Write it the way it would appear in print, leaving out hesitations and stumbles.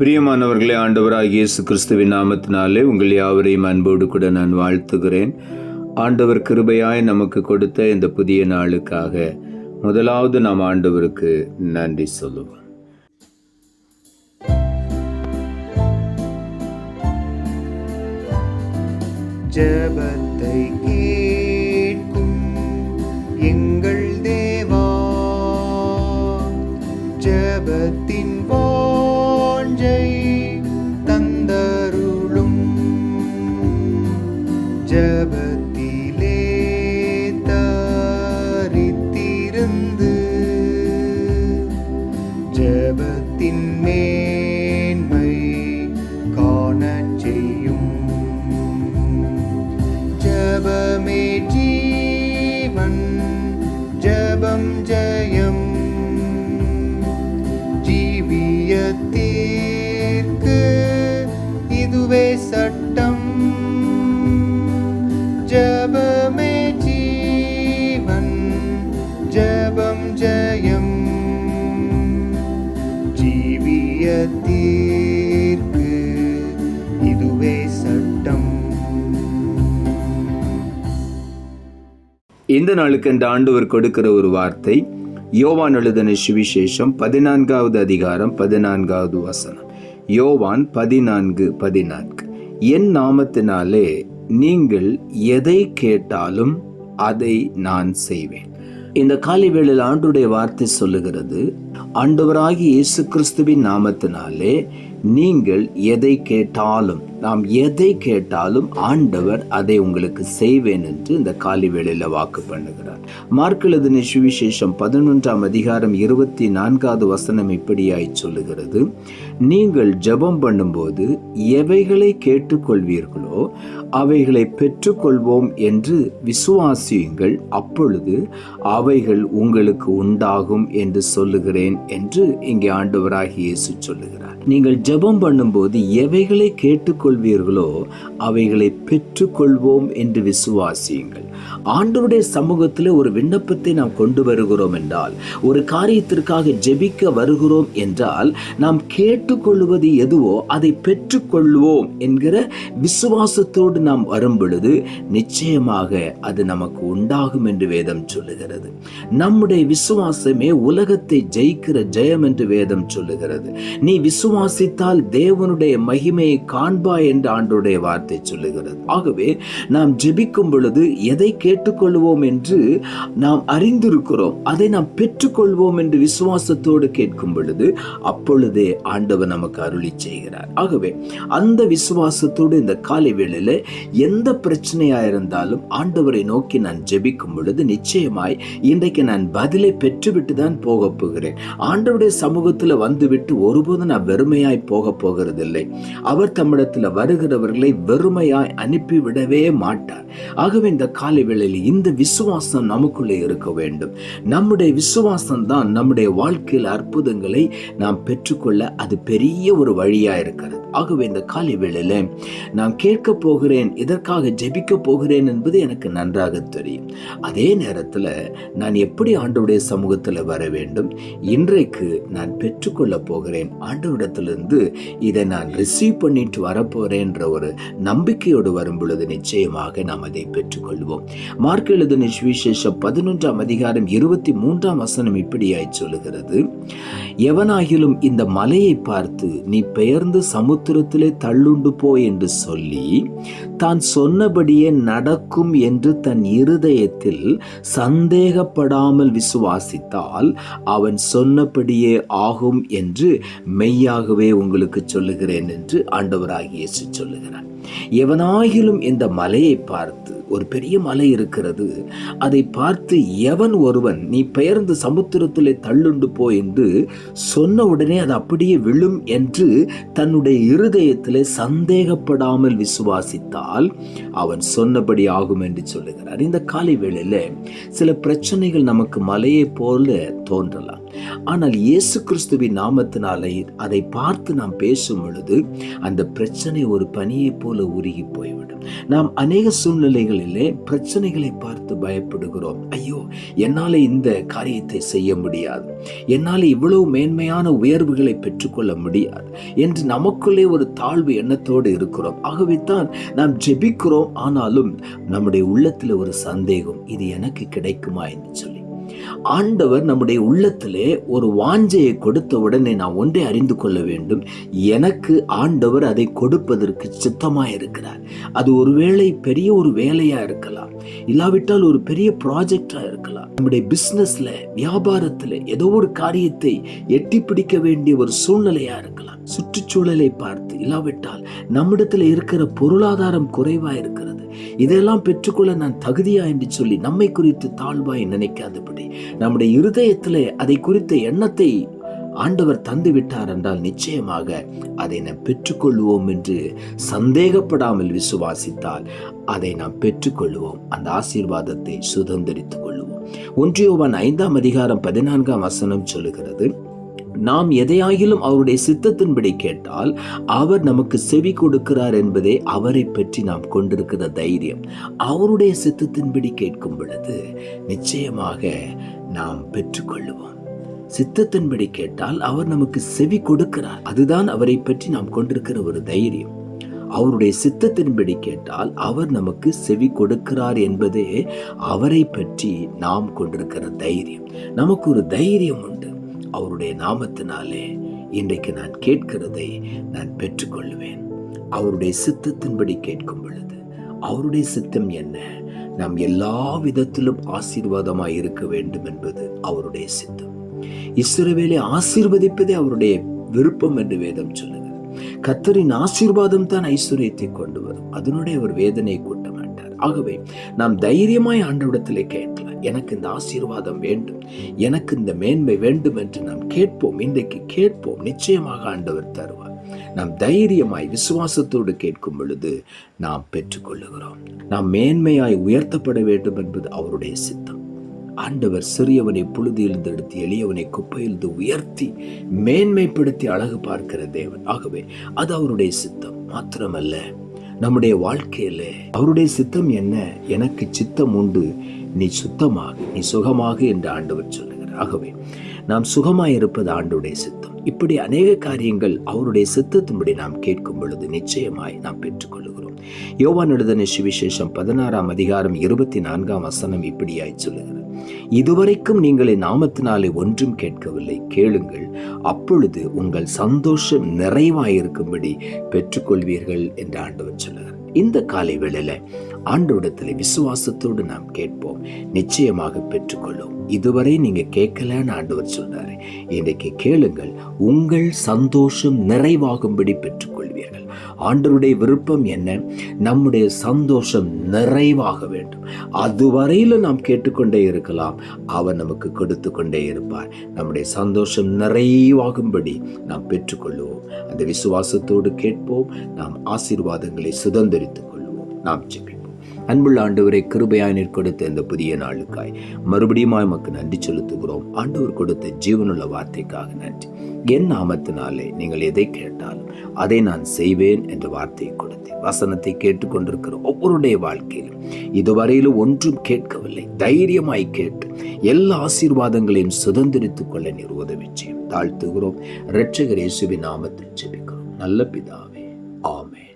பிரியமானவர்களே, ஆண்டவராகிய இயேசு கிறிஸ்துவின் நாமத்தினாலே உங்கள் யாவரையும் அன்போடு கூட நான் வாழ்த்துகிறேன். ஆண்டவர் கிருபையாய் நமக்கு கொடுத்த இந்த புதிய நாளுக்காக முதலாவது நாம் ஆண்டவருக்கு நன்றி சொல்லுவோம். ஜெபத்தை கேட்கும் எங்கள் தேவா, ஜெபத்தின் வாஞ்சை தந்தருளும், ஜெபத்திலே தரித்திருந்து ஜெபத்தின் மேன்மை காணச் செய்யும். ஜெபமே ஜீவன், ஜெபம் ஜெயம், ஜீவியத்திற்கு இதுவே சட்டம். ஜெபமே ஜீவன், ஜெபம் ஜெயம், ஜீவியத்திற்கு இதுவே சட்டம். இந்த நாளுக்கு இந்த ஆண்டவர் கொடுக்கிற ஒரு வார்த்தை யோவான் எழுதின சுவிசேஷம் 14வது அதிகாரம் 14வது வசனம். யோவான் 14:14. என் நாமத்தினாலே நீங்கள் எதை கேட்டாலும் அதை நான் செய்வேன். இந்த காலை வேளையில் ஆண்டவருடைய வார்த்தை சொல்லுகிறது, ஆண்டவராகிய இயேசு கிறிஸ்துவின் நாமத்தினாலே நீங்கள் எதை கேட்டாலும், நாம் எதை கேட்டாலும் ஆண்டவர் அதை உங்களுக்கு செய்வேன் என்று இந்த காலை வேளையில வாக்கு பண்ணுகிறார். மார்க் எழுதின சுவிசேஷம் 11ஆம் அதிகாரம் 24வது வசனம் இப்படியாய் சொல்லுகிறது, நீங்கள் ஜெபம் பண்ணும்போது எவைகளை கேட்டுக்கொள்வீர்களோ அவைகளை பெற்றுக்கொள்வோம் என்று விசுவாசியுங்கள், அப்பொழுது அவைகள் உங்களுக்கு உண்டாகும் என்று சொல்லுகிறேன் என்று இங்கே ஆண்டவராகிய இயேசு சொல்லுகிறார். நீங்கள் ஜெபம் பண்ணும்போது எவைகளை கேட்டுக்கொள்வீர்களோ அவைகளை பெற்றுக்கொள்வோம் என்று விசுவாசியுங்கள். ஆண்டவருடைய சமூகத்தில் ஒரு விண்ணப்பத்தை நாம் கொண்டு வருகிறோம் என்றால், ஒரு காரியத்திற்காக ஜெபிக்க வருகிறோம் என்றால், நாம் கேட்டுக்கொள்வது எதுவோ அதை பெற்றுக்கொள்வோம் என்கிற விசுவாசத்தோடு நாம் வரும் பொழுது நிச்சயமாக அது நமக்கு உண்டாகும் என்று வேதம் சொல்லுகிறது. நம்முடைய விசுவாசமே உலகத்தை ஜெயிக்கிற ஜெயம் என்று வேதம் சொல்லுகிறது. நீ விசுவாசித்தால் தேவனுடைய மகிமையை காண்பாய் என்று ஆண்டவருடைய வார்த்தை சொல்லுகிறது. ஆகவே நாம் ஜெபிக்கும் பொழுது எதை கேட்டுக்கொள்வோம் என்று நாம் அறிந்திருக்கிறோம், அதை நாம் பெற்றுக்கொள்வோம் என்று விசுவாசத்தோடு கேட்கும் பொழுது அப்பொழுதே ஆண்டவர் நமக்கு அருளி செய்கிறார். ஆகவே அந்த விசுவாசத்தோடு இந்த காலை வேளையில எந்த பிரச்சனையா இருந்தாலும் ஆண்டவரை நோக்கி நான் ஜெபிக்கும் பொழுது நிச்சயமாய் இன்றைக்கு நான் பதிலை பெற்றுவிட்டு தான் போக போகிறேன். ஆண்டவருடைய சமூகத்தில் வந்துவிட்டு ஒருபோதும் நான் வெறுமையாய் போக போகிறதில்லை. அவர் தம்மிடத்தில் வருகிறவர்களை வெறுமையாய் அனுப்பிவிடவே மாட்டார். ஆகவே இந்த காலை வேளையில் இந்த விசுவாசம் நமக்குள்ளே இருக்க வேண்டும். நம்முடைய விசுவாசம் தான் நம்முடைய வாழ்க்கையில் அற்புதங்களை நாம் பெற்றுக்கொள்ள அது பெரிய ஒரு வழியா இருக்கிறது. ஆகவே இந்த காலை வேளையில நான் கேட்க போகிறேன், இதற்காக ஜெபிக்க போகிறேன் என்பது எனக்கு நன்றாக தெரியும். அதே நேரத்தில் நான் எப்படி ஆண்டவருடைய சமூகத்தில் வர வேண்டும், இன்றைக்கு நான் பெற்றுக்கொள்ள போகிறேன், ஆண்டவரிடத்திலிருந்து இதை நான் ரிசீவ் பண்ணிட்டு வரப்போறேன்ற ஒரு நம்பிக்கையோடு வரும் பொழுது நிச்சயமாக நாம் அதை பெற்றுக்கொள்வோம். மார்க் எழுதின சுவிசேஷம் 11ஆம் அதிகாரம் 23ஆம் வசனம் இப்படியாய் சொல்லுகிறது, எவனாகிலும் இந்த மலையை பார்த்து நீ பெயர்ந்து சமுத்திரத்திலே தள்ளுண்டு போ என்று சொல்லி தான் சொன்னபடியே நடக்கும் என்று தன் இருதயத்தில் சந்தேகப்படாமல் விசுவாசித்தால் அவன் சொன்னபடியே ஆகும் என்று மெய்யாகவே உங்களுக்கு சொல்லுகிறேன் என்று ஆண்டவராகிய இயேசு சொல்லுகிறார். எவனாகிலும் இந்த மலையை பார்த்து, ஒரு பெரிய மலை இருக்கிறது, அதை பார்த்து எவன் ஒருவன் நீ பெயர்ந்து சமுத்திரத்திலே தள்ளுண்டு போ என்று சொன்ன உடனே அது அப்படியே விழும் என்று தன்னுடைய இருதயத்திலே சந்தேகப்படாமல் விசுவாசித்தால் அவன் சொன்னபடி ஆகும் என்று சொல்லுகிறார். இந்த காலை வேளையில சில பிரச்சனைகள் நமக்கு மலையை போல தோன்றலாம். ஆனால் இயேசு கிறிஸ்துவின் நாமத்தினாலே அதை பார்த்து நாம் பேசும் பொழுது அந்த பிரச்சனை ஒரு பனியை போல உருகி போய்விடும். நாம் அநேக சூழ்நிலைகளிலே பிரச்சனைகளை பார்த்து பயப்படுகிறோம். ஐயோ, என்னால இந்த காரியத்தை செய்ய முடியாது, என்னால இவ்வளவு மேன்மையான உயர்வுகளை பெற்றுக்கொள்ள முடியாது என்று நமக்குள்ளே ஒரு தாழ்வு எண்ணத்தோடு இருக்கிறோம். ஆகவே தான் நாம் ஜெபிக்கிறோம். ஆனாலும் நம்முடைய உள்ளத்தில் ஒரு சந்தேகம், இது எனக்கு கிடைக்குமா என்று சொல்லி. ஆண்டவர் நம்முடைய உள்ளத்திலே ஒரு வாஞ்சையை கொடுத்த உடனே நாம் ஒன்றை அறிந்து கொள்ள வேண்டும், எனக்கு ஆண்டவர் அதை கொடுப்பதற்கு சித்தமாயிருக்கிறார். அது ஒருவேளை பெரிய ஒரு வேலையா இருக்கலாம், இல்லாவிட்டால் ஒரு பெரிய ப்ராஜெக்டா இருக்கலாம், நம்முடைய பிசினஸ்ல வியாபாரத்துல ஏதோ ஒரு காரியத்தை எட்டி பிடிக்க வேண்டிய ஒரு சூழ்நிலையா இருக்கலாம். சுற்றுச்சூழலை பார்த்து, இல்லாவிட்டால் நம்மிடத்துல இருக்கிற பொருளாதாரம் குறைவா இருக்கிறது, இதெல்லாம் பெற்றுக்கொள்ள நான் தகுதியா என்று சொல்லி நம்மை குறித்து தாழ்வாய் நினைக்காதபடி நம்முடைய இருதயத்திலே அதை குறித்த எண்ணத்தை ஆண்டவர் தந்து விட்டார் என்றால் நிச்சயமாக அதை நாம் பெற்றுக்கொள்வோம் என்று சந்தேகப்படாமல் விசுவாசித்தால் அதை நாம் பெற்றுக்கொள்வோம். அந்த ஆசீர்வாதத்தை சுதந்திரித்துக் கொள்வோம். 1 யோவான் 5ஆம் அதிகாரம் 14ஆம் வசனம் சொல்லுகிறது, நாம் எதையாகிலும் அவருடைய சித்தத்தின்படி கேட்டால் அவர் நமக்கு செவி கொடுக்கிறார் என்பதே அவரை பற்றி நாம் கொண்டிருக்கிற தைரியம். அவருடைய சித்தத்தின்படி கேட்கும் பொழுது நிச்சயமாக நாம் பெற்றுக்கொள்ளுவோம். சித்தத்தின்படி கேட்டால் அவர் நமக்கு செவி கொடுக்கிறார், அதுதான் அவரை பற்றி நாம் கொண்டிருக்கிற ஒரு தைரியம். அவருடைய சித்தத்தின்படி கேட்டால் அவர் நமக்கு செவி கொடுக்கிறார் என்பதே அவரை பற்றி நாம் கொண்டிருக்கிற தைரியம். நமக்கு ஒரு தைரியம் உண்டு. அவருடைய நாமத்தினாலே இன்றைக்கு நான் கேட்கிறதை நான் பெற்றுக்கொள்வேன். அவருடைய சித்தத்தின்படி கேட்கும் பொழுது, அவருடைய சித்தம் என்ன? நாம் எல்லா விதத்திலும் ஆசீர்வாதமாய் இருக்க வேண்டும் என்பது அவருடைய சித்தம். இஸ்ரவேலை ஆசீர்வதிப்பதே அவருடைய விருப்பம் என்று வேதம் சொல்லுகிறது. கர்த்தரின் ஆசீர்வாதம் தான் ஐஸ்வர்யத்தை கொண்டு வரும், அதனுடைய அவர் வேதனை கூட்ட மாட்டார். ஆகவே நாம் தைரியமாய் ஆண்டவரிடத்திலே கேட்கலாம், எனக்கு இந்த ஆசீர்வாதம் வேண்டும், எனக்கு இந்த மேன்மை வேண்டும் என்று நாம் கேட்போம். இன்றைக்கு கேட்போம், நிச்சயமாக ஆண்டவர் தருவார். நாம் தைரியமாய் விசுவாசத்தோடு கேட்கும் பொழுது நாம் பெற்றுக்கொள்ளுகிறோம். நாம் மேன்மையாய் உயர்த்தப்பட வேண்டும் என்பது அவருடைய சித்தம். ஆண்டவர் சிறியவனை புழுதியிலிருந்து எடுத்து எளியவனை குப்பையிலிருந்து உயர்த்தி மேன்மைப்படுத்தி அழகு பார்க்கிற தேவன். ஆகவே அது அவருடைய சித்தம். மாத்திரமல்ல, நம்முடைய வாழ்க்கையில அவருடைய சித்தம் என்ன? எனக்கு சித்தம் உண்டு, நீ சுத்தமாக, நீ சுகமாக என்று ஆண்டவர் சொல்லுகிறார். ஆகவே நாம் சுகமாய் இருப்பது ஆண்டவருடைய சித்தம். இப்படி அநேக காரியங்கள் அவருடைய சித்தத்தின்படி நாம் கேட்கும் பொழுது நிச்சயமாய் நாம் பெற்றுக்கொள்கிறோம். யோவான் எழுதின சுவிசேஷம் 16ஆம் அதிகாரம் 24ஆம் வசனம் இப்படியாய் சொல்லுகிறது, இதுவரைக்கும் நீங்கள் என் நாமத்தினாலே ஒன்றும் கேட்கவில்லை, கேளுங்கள், அப்பொழுது உங்கள் சந்தோஷம் நிறைவாயிருக்கும்படி பெற்றுக்கொள்வீர்கள் என்று ஆண்டவர் சொல்லுகிறார். இந்த காலை வேளையில ஆண்டவரிடத்தில் விசுவாசத்தோடு நாம் கேட்போம், நிச்சயமாக பெற்றுக்கொள்ளும். இதுவரை நீங்க கேட்கலன்னு ஆண்டவர் சொல்றாரு, இன்றைக்கு கேளுங்கள், உங்கள் சந்தோஷம் நிறைவாகும்படி பெற்றுக்கொள்வீர்கள். ஆண்டவருடைய விருப்பம் என்ன? நம்முடைய சந்தோஷம் நிறைவாக வேண்டும். அதுவரையிலும் நாம் கேட்டுக்கொண்டே இருக்கலாம், அவர் நமக்கு கொடுத்து கொண்டே இருப்பார். நம்முடைய சந்தோஷம் நிறைவாகும்படி நாம் பெற்றுக்கொள்வோம். அந்த விசுவாசத்தோடு கேட்போம், நாம் ஆசீர்வாதங்களை சுதந்திரித்துக் கொள்வோம். நாம் ஜெபிப்போம். அன்புள்ள ஆண்டவரை, கிருபையாய் நீர் கொடுத்த இந்த புதிய நாளுக்காய் மறுபடியும் நமக்கு நன்றி செலுத்துகிறோம். ஆண்டவர் கொடுத்த ஜீவனுள்ள வார்த்தைக்காக நன்றி. என் நாமத்தினாலே நீங்கள் எதை கேட்டாலும் அதை நான் செய்வேன் என்ற வார்த்தையை கொடுத்தேன். வசனத்தை கேட்டுக்கொண்டிருக்கிற ஒவ்வொருடைய வாழ்க்கையிலும் இதுவரையிலும் ஒன்றும் கேட்கவில்லை, தைரியமாய் கேட்டு எல்லா ஆசீர்வாதங்களையும் சுதந்திரித்துக் கொள்ள நீர் உதவி செய்யும். தாழ்த்துகிறோம். இரட்சகர் இயேசுவின் நாமத்தில் ஜெபிக்கிறோம் நல்ல பிதாவே, ஆமென்.